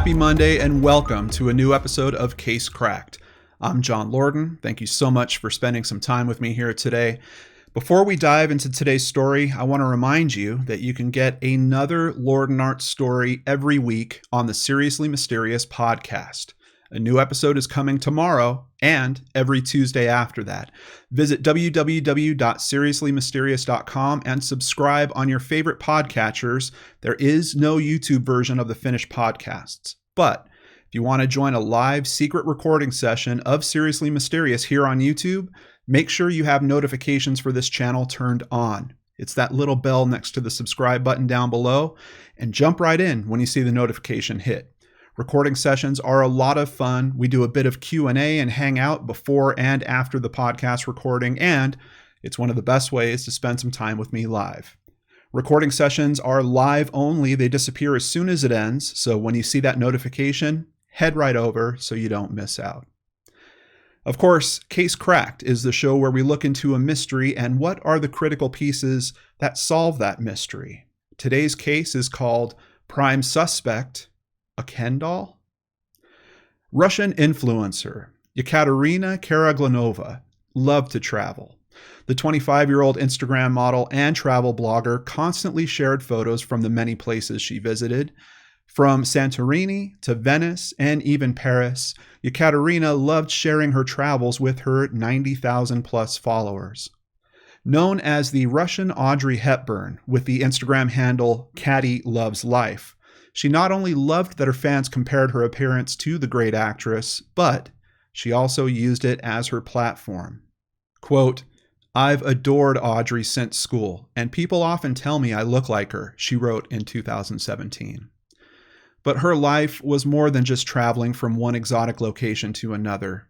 Happy Monday and welcome to a new episode of Case Cracked. I'm John Lorden. Thank you so much for spending some time with me here today. Before we dive into today's story, I want to remind you that you can get another Arnhart story every week on the Seriously Mysterious podcast. A new episode is coming tomorrow and every Tuesday after that. Visit www.seriouslymysterious.com and subscribe on your favorite podcatchers. There is no YouTube version of the finished podcasts, but if you want to join a live secret recording session of Seriously Mysterious here on YouTube, make sure you have notifications for this channel turned on. It's that little bell next to the subscribe button down below, and jump right in when you see the notification hit. Recording sessions are a lot of fun. We do a bit of Q&A and hang out before and after the podcast recording, and it's one of the best ways to spend some time with me live. Recording sessions are live only. They disappear as soon as it ends, so when you see that notification, head right over so you don't miss out. Of course, Case Cracked is the show where we look into a mystery and what are the critical pieces that solve that mystery. Today's case is called Prime Suspect, a Ken doll? Russian influencer Ekaterina Karaglanova loved to travel. The 25-year-old Instagram model and travel blogger constantly shared photos from the many places she visited. From Santorini to Venice and even Paris, Ekaterina loved sharing her travels with her 90,000 plus followers. Known as the Russian Audrey Hepburn with the Instagram handle Caddy Loves Life, she not only loved that her fans compared her appearance to the great actress, but she also used it as her platform. Quote, "I've adored Audrey since school, and people often tell me I look like her," she wrote in 2017. But her life was more than just traveling from one exotic location to another.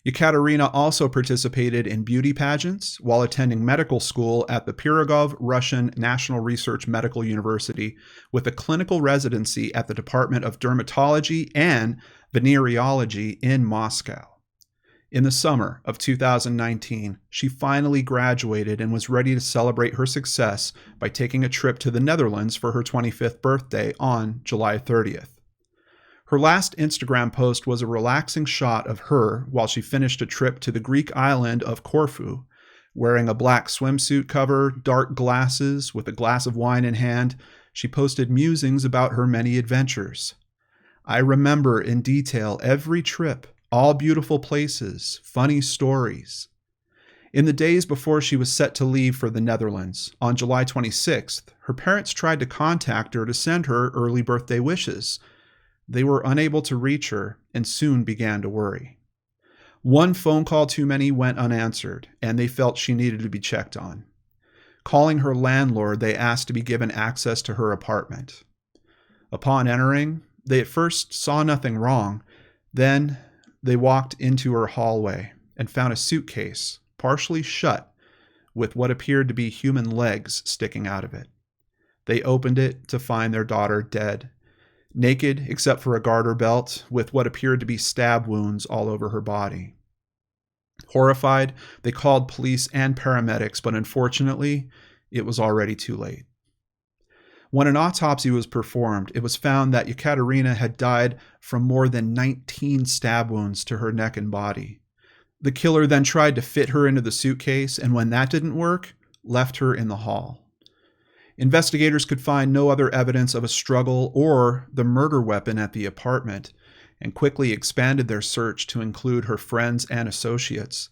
Ekaterina also participated in beauty pageants while attending medical school at the Pirogov Russian National Research Medical University with a clinical residency at the Department of Dermatology and Venereology in Moscow. In the summer of 2019, she finally graduated and was ready to celebrate her success by taking a trip to the Netherlands for her 25th birthday on July 30th. Her last Instagram post was a relaxing shot of her while she finished a trip to the Greek island of Corfu. Wearing a black swimsuit cover, dark glasses, with a glass of wine in hand, she posted musings about her many adventures. "I remember in detail every trip, all beautiful places, funny stories." In the days before she was set to leave for the Netherlands, on July 26th, her parents tried to contact her to send her early birthday wishes. They were unable to reach her and soon began to worry. One phone call too many went unanswered, and they felt she needed to be checked on. Calling her landlord, they asked to be given access to her apartment. Upon entering, they at first saw nothing wrong. Then they walked into her hallway and found a suitcase, partially shut, with what appeared to be human legs sticking out of it. They opened it to find their daughter dead, naked except for a garter belt, with what appeared to be stab wounds all over her body. Horrified, they called police and paramedics, but unfortunately, it was already too late. When an autopsy was performed, it was found that Ekaterina had died from more than 19 stab wounds to her neck and body. The killer then tried to fit her into the suitcase, and when that didn't work, left her in the hall. Investigators could find no other evidence of a struggle or the murder weapon at the apartment, and quickly expanded their search to include her friends and associates.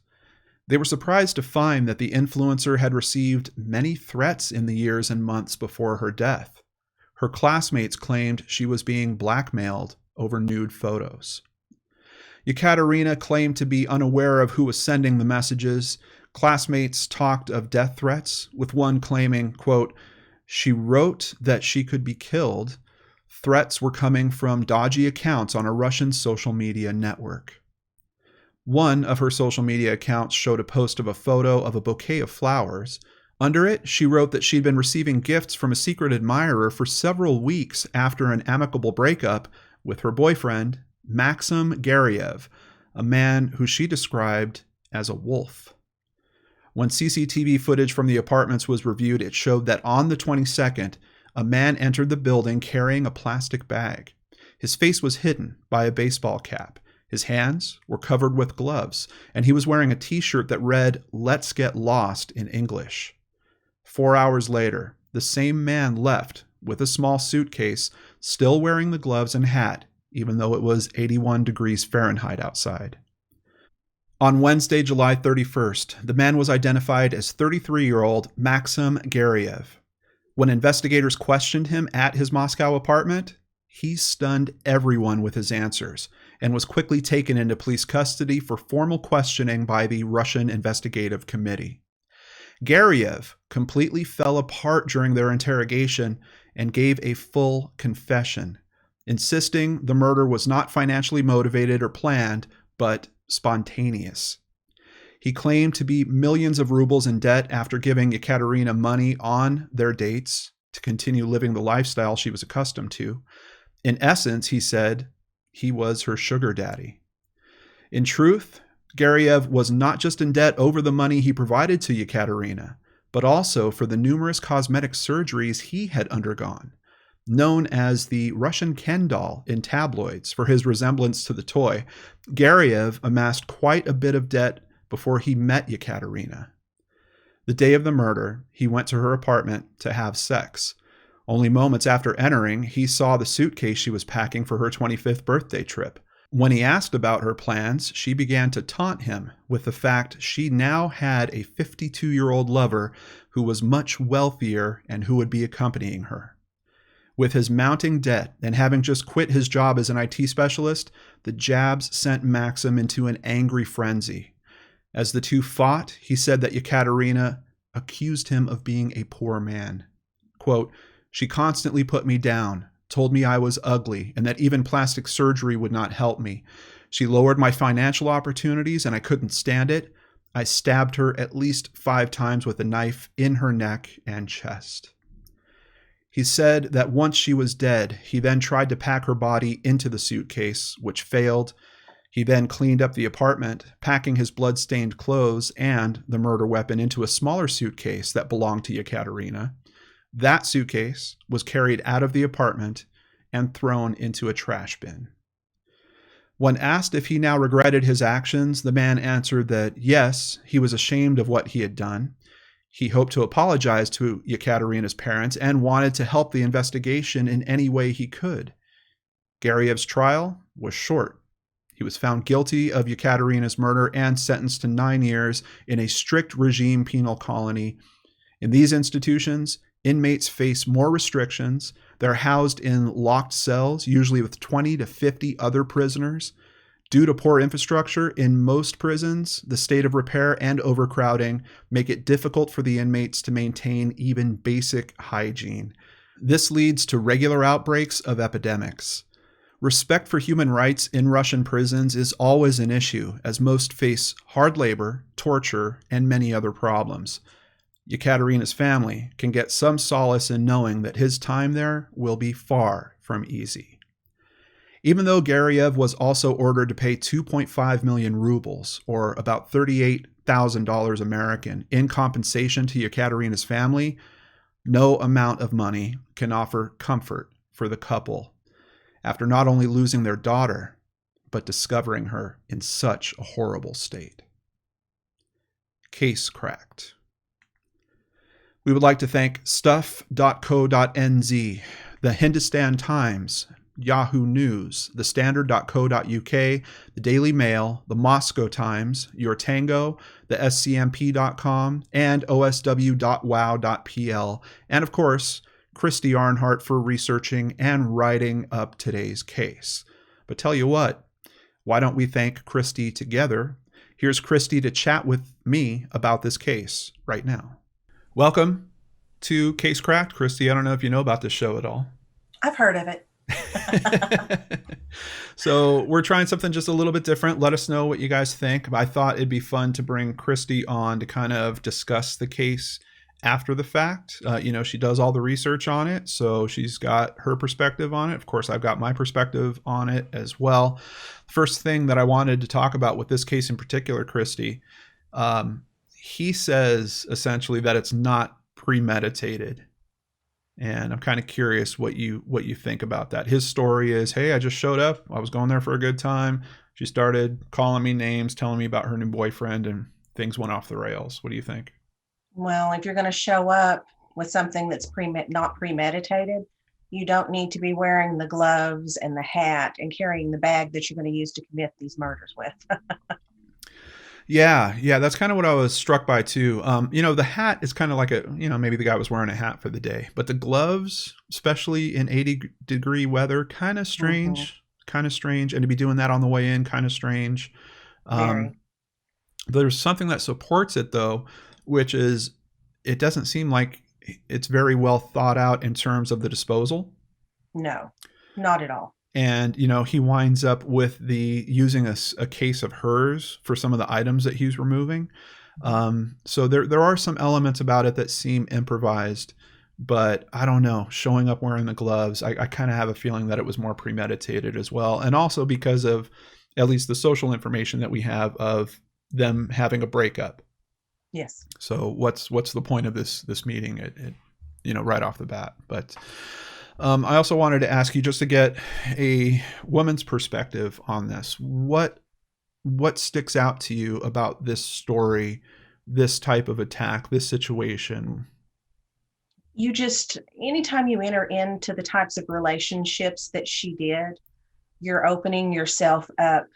They were surprised to find that the influencer had received many threats in the years and months before her death. Her classmates claimed she was being blackmailed over nude photos. Ekaterina claimed to be unaware of who was sending the messages. Classmates talked of death threats, with one claiming, quote, "She wrote that she could be killed. Threats were coming from dodgy accounts on a Russian social media network." One of her social media accounts showed a post of a photo of a bouquet of flowers. Under it, she wrote that she'd been receiving gifts from a secret admirer for several weeks after an amicable breakup with her boyfriend, Maxim Gariev, a man who she described as a wolf. When CCTV footage from the apartments was reviewed, it showed that on the 22nd, a man entered the building carrying a plastic bag. His face was hidden by a baseball cap. His hands were covered with gloves, and he was wearing a t-shirt that read, "Let's get lost" in English. 4 hours later, the same man left with a small suitcase, still wearing the gloves and hat, even though it was 81 degrees Fahrenheit outside. On Wednesday, July 31st, the man was identified as 33-year-old Maxim Gariev. When investigators questioned him at his Moscow apartment, he stunned everyone with his answers and was quickly taken into police custody for formal questioning by the Russian Investigative Committee. Gariev completely fell apart during their interrogation and gave a full confession, insisting the murder was not financially motivated or planned, but spontaneous. He claimed to be millions of rubles in debt after giving Ekaterina money on their dates to continue living the lifestyle she was accustomed to. In essence, he said he was her sugar daddy. In truth, Gariev was not just in debt over the money he provided to Ekaterina, but also for the numerous cosmetic surgeries he had undergone, known as the Russian Ken doll in tabloids for his resemblance to the toy. Gariev amassed quite a bit of debt before he met Ekaterina. The day of the murder, he went to her apartment to have sex. Only moments after entering, he saw the suitcase she was packing for her 25th birthday trip. When he asked about her plans, she began to taunt him with the fact she now had a 52-year-old lover who was much wealthier and who would be accompanying her. With his mounting debt and having just quit his job as an IT specialist, the jabs sent Maxim into an angry frenzy. As the two fought, he said that Ekaterina accused him of being a poor man. Quote, "She constantly put me down, told me I was ugly, and that even plastic surgery would not help me. She lowered my financial opportunities, and I couldn't stand it. I stabbed her at least 5 times with a knife in her neck and chest." He said that once she was dead, he then tried to pack her body into the suitcase, which failed. He then cleaned up the apartment, packing his blood-stained clothes and the murder weapon into a smaller suitcase that belonged to Ekaterina. That suitcase was carried out of the apartment and thrown into a trash bin. When asked if he now regretted his actions, the man answered that yes, he was ashamed of what he had done. He hoped to apologize to Ekaterina's parents and wanted to help the investigation in any way he could. Gariev's trial was short. He was found guilty of Ekaterina's murder and sentenced to 9 years in a strict regime penal colony. In these institutions, inmates face more restrictions. They're housed in locked cells, usually with 20 to 50 other prisoners. Due to poor infrastructure in most prisons, the state of repair and overcrowding make it difficult for the inmates to maintain even basic hygiene. This leads to regular outbreaks of epidemics. Respect for human rights in Russian prisons is always an issue, as most face hard labor, torture, and many other problems. Ekaterina's family can get some solace in knowing that his time there will be far from easy. Even though Gariev was also ordered to pay 2.5 million rubles, or about $38,000 American, in compensation to Ekaterina's family, no amount of money can offer comfort for the couple after not only losing their daughter, but discovering her in such a horrible state. Case cracked. We would like to thank stuff.co.nz, the Hindustan Times, Yahoo News, the Standard.co.uk, the Daily Mail, the Moscow Times, Your Tango, the SCMP.com, and osw.wow.pl, and of course, Christy Arnhart for researching and writing up today's case. But tell you what, why don't we thank Christy together? Here's Christy to chat with me about this case right now. Welcome to Case Cracked, Christy. I don't know if you know about this show at all. I've heard of it. So we're trying something just a little bit different. Let us know what you guys think. I thought it'd be fun to bring Christy on to kind of discuss the case after the fact. She does all the research on it, so she's got her perspective on it. Of course, I've got my perspective on it as well. First thing that I wanted to talk about with this case in particular, Christy, he says essentially that it's not premeditated. And I'm kind of curious what you think about that. His story is, hey, I just showed up. I was going there for a good time. She started calling me names, telling me about her new boyfriend, and things went off the rails. What do you think? Well, if you're going to show up with something that's not premeditated, you don't need to be wearing the gloves and the hat and carrying the bag that you're going to use to commit these murders with. Yeah, that's kind of what I was struck by too. The hat is kind of like maybe the guy was wearing a hat for the day, but the gloves, especially in 80-degree weather, Mm-hmm. kind of strange, and to be doing that on the way in, kind of strange. Um, Very. there's something that supports it though, which is it doesn't seem like it's very well thought out in terms of the disposal. No, not at all. And he winds up with the using a case of hers for some of the items that he's removing. So there are some elements about it that seem improvised, but I don't know, showing up wearing the gloves, I kind of have a feeling that it was more premeditated as well, and also because of at least the social information that we have of them having a breakup. Yes. So what's the point of this meeting? Right off the bat. But I also wanted to ask you, just to get a woman's perspective on this. What sticks out to you about this story, this type of attack, this situation? Anytime you enter into the types of relationships that she did, you're opening yourself up.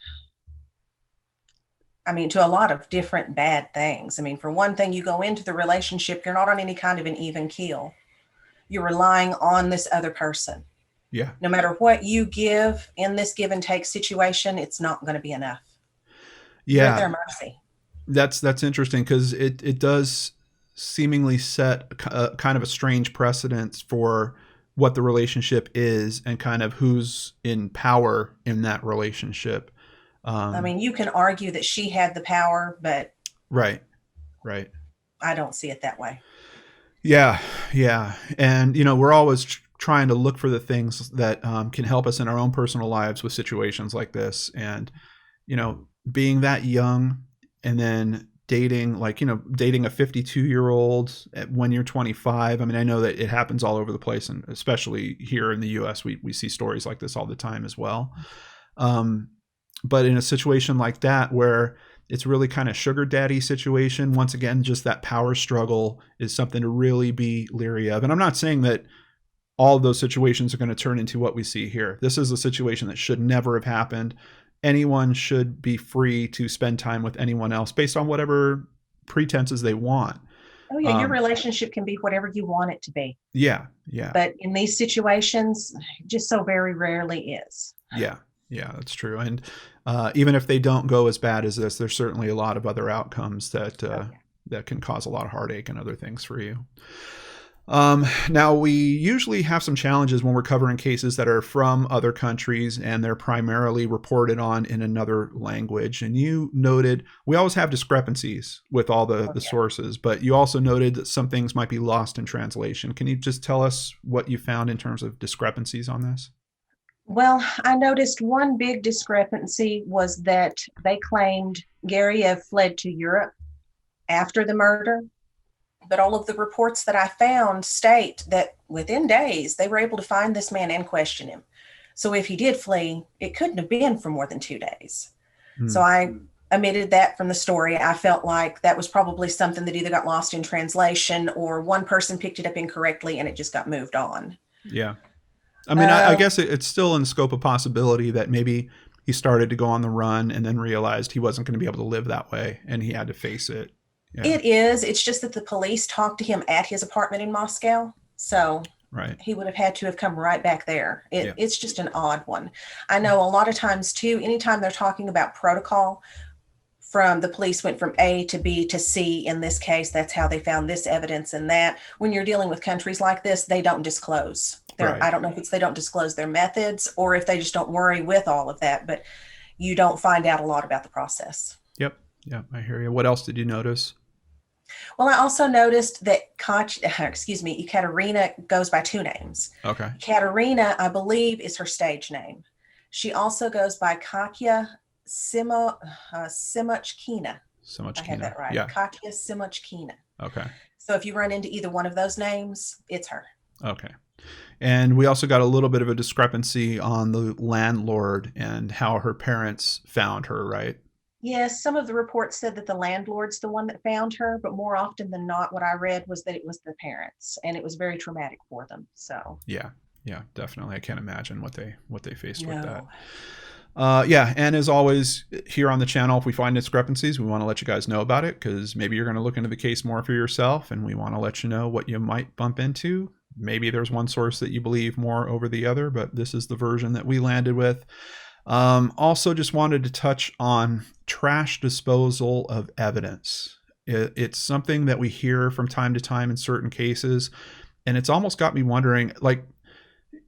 I mean, to a lot of different bad things. I mean, for one thing, you go into the relationship, you're not on any kind of an even keel. You're relying on this other person. Yeah. No matter what you give in this give and take situation, it's not going to be enough. You're at Yeah. their mercy. That's interesting because it does seemingly set kind of a strange precedence for what the relationship is and kind of who's in power in that relationship. I mean, you can argue that she had the power, but Right. Right. I don't see it that way. Yeah. And, we're always trying to look for the things that can help us in our own personal lives with situations like this. And, being that young and then dating, dating a 52-year-old when you're 25. I mean, I know that it happens all over the place, and especially here in the US, we see stories like this all the time as well. But in a situation like that where it's really kind of sugar daddy situation, once again, just that power struggle is something to really be leery of. And I'm not saying that all of those situations are going to turn into what we see here. This is a situation that should never have happened. Anyone should be free to spend time with anyone else based on whatever pretenses they want. Oh, yeah, your relationship can be whatever you want it to be. Yeah. But in these situations, just so very rarely is. Yeah, that's true. And even if they don't go as bad as this, there's certainly a lot of other outcomes that can cause a lot of heartache and other things for you. Now, we usually have some challenges when we're covering cases that are from other countries and they're primarily reported on in another language. And you noted we always have discrepancies with all the sources, but you also noted that some things might be lost in translation. Can you just tell us what you found in terms of discrepancies on this? Well, I noticed one big discrepancy was that they claimed Gariev fled to Europe after the murder, but all of the reports that I found state that within days they were able to find this man and question him. So if he did flee, it couldn't have been for more than 2 days. So I omitted that from the story. I felt like that was probably something that either got lost in translation or one person picked it up incorrectly and it just got moved on. Yeah. I mean, I guess it's still in the scope of possibility that maybe he started to go on the run and then realized he wasn't going to be able to live that way and he had to face it. Yeah. It is. It's just that the police talked to him at his apartment in Moscow. So right. He would have had to have come right back there. It's just an odd one. I know a lot of times too, anytime they're talking about protocol, from the police went from A to B to C in this case, that's how they found this evidence and that. When you're dealing with countries like this, they don't disclose. Right. I don't know if it's they don't disclose their methods or if they just don't worry with all of that, but you don't find out a lot about the process. Yep, I hear you. What else did you notice? Well, I also noticed that Ekaterina goes by 2 names. Okay. Katerina, I believe, is her stage name. She also goes by Katya Simochkina. I had that right. Yeah. Katya Simochkina. Okay. So if you run into either one of those names, it's her. Okay. And we also got a little bit of a discrepancy on the landlord and how her parents found her, right? Yes, some of the reports said that the landlord's the one that found her, but more often than not, what I read was that it was the parents, and it was very traumatic for them. So Yeah. Yeah, definitely. I can't imagine what they faced with that. no. Yeah, and as always, here on the channel, if we find discrepancies, we want to let you guys know about it, because maybe you're going to look into the case more for yourself, and we want to let you know what you might bump into. Maybe there's one source that you believe more over the other, but this is the version that we landed with. Also, just wanted to touch on trash disposal of evidence. It's something that we hear from time to time in certain cases, and it's almost got me wondering, like,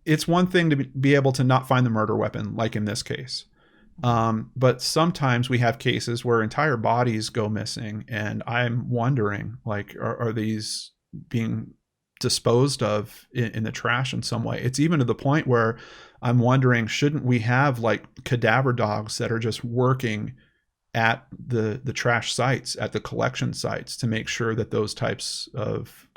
it's one thing to be able to not find the murder weapon, like in this case. But sometimes we have cases where entire bodies go missing, and I'm wondering, like, are these being disposed of in the trash in some way? It's even to the point where I'm wondering, shouldn't we have like cadaver dogs that are just working at the trash sites, at the collection sites, to make sure that those types of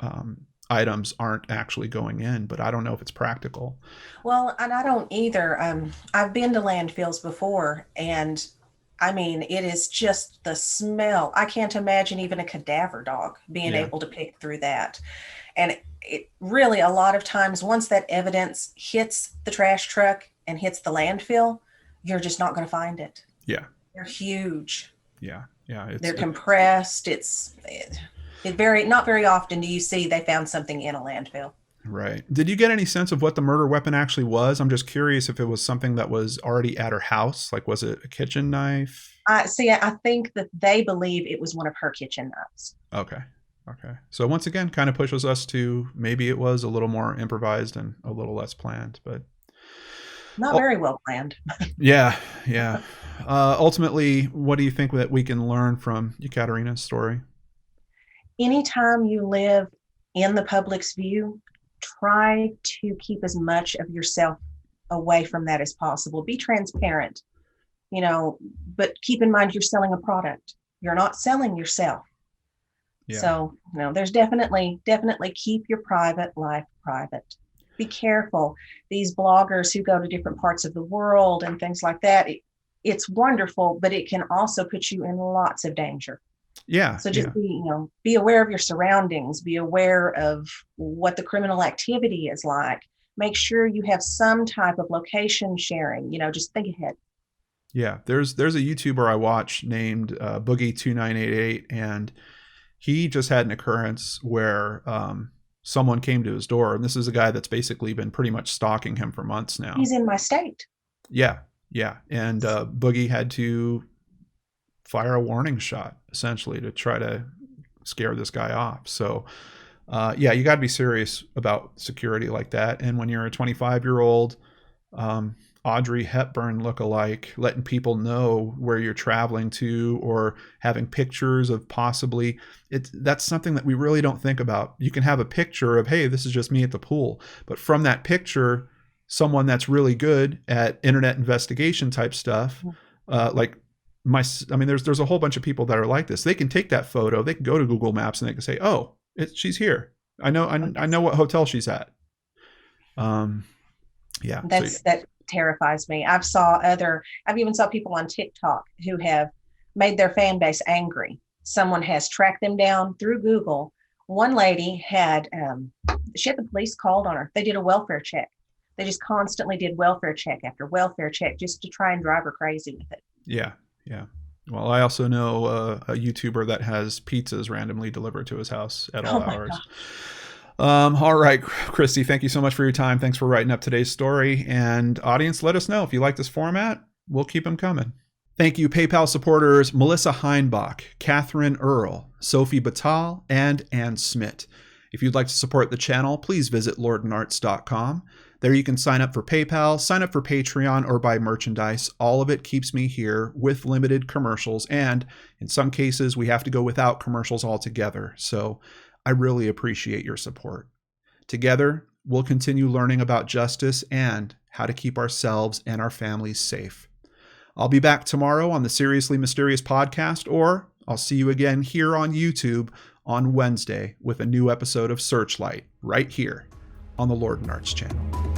items aren't actually going in? But I don't know if it's practical. Well, and I don't either. I've been to landfills before, and I mean, it is just the smell. I can't imagine even a cadaver dog being Yeah. able to pick through that. And it really, a lot of times, once that evidence hits the trash truck and hits the landfill, you're just not going to find it. Yeah. They're huge. Yeah. Yeah. They're compressed. Not very often do you see they found something in a landfill. Right. Did you get any sense of what the murder weapon actually was? I'm just curious if it was something that was already at her house. Like, was it a kitchen knife? I think that they believe it was one of her kitchen knives. Okay. Okay. So once again, kind of pushes us to maybe it was a little more improvised and a little less planned, but not very well planned. Yeah. Yeah. Ultimately, what do you think that we can learn from Ekaterina's story? Anytime you live in the public's view, try to keep as much of yourself away from that as possible. Be transparent, but keep in mind you're selling a product. You're not selling yourself. Yeah. So, there's definitely keep your private life private. Be careful. These bloggers who go to different parts of the world and things like that, it's wonderful, but it can also put you in lots of danger. Yeah. So just be aware of your surroundings, be aware of what the criminal activity is like. Make sure you have some type of location sharing, just think ahead. Yeah. There's a YouTuber I watch named Boogie2988, and he just had an occurrence where someone came to his door, and this is a guy that's basically been pretty much stalking him for months now. He's in my state. Yeah. Yeah. And Boogie had to fire a warning shot, essentially, to try to scare this guy off. So, yeah, you got to be serious about security like that. And when you're a 25-year-old Audrey Hepburn lookalike, letting people know where you're traveling to, or having pictures of possibly, that's something that we really don't think about. You can have a picture of, hey, this is just me at the pool. But from that picture, someone that's really good at internet investigation type stuff, there's a whole bunch of people that are like this. They can take that photo, they can go to Google Maps, and they can say, "Oh, she's here. I know what hotel she's at." Yeah, that terrifies me. I've even saw people on TikTok who have made their fan base angry. Someone has tracked them down through Google. One lady had the police called on her. They did a welfare check. They just constantly did welfare check after welfare check just to try and drive her crazy with it. Yeah. Yeah. Well, I also know a YouTuber that has pizzas randomly delivered to his house at all hours. All right, Christy, thank you so much for your time. Thanks for writing up today's story. And audience, let us know if you like this format. We'll keep them coming. Thank you, PayPal supporters Melissa Heinbach, Catherine Earl, Sophie Batal, and Ann Smith. If you'd like to support the channel, please visit lordandarts.com. There you can sign up for PayPal, sign up for Patreon, or buy merchandise. All of it keeps me here with limited commercials, and in some cases, we have to go without commercials altogether. So I really appreciate your support. Together, we'll continue learning about justice and how to keep ourselves and our families safe. I'll be back tomorrow on the Seriously Mysterious podcast, or I'll see you again here on YouTube on Wednesday with a new episode of Searchlight right here on the Lord and Arts channel.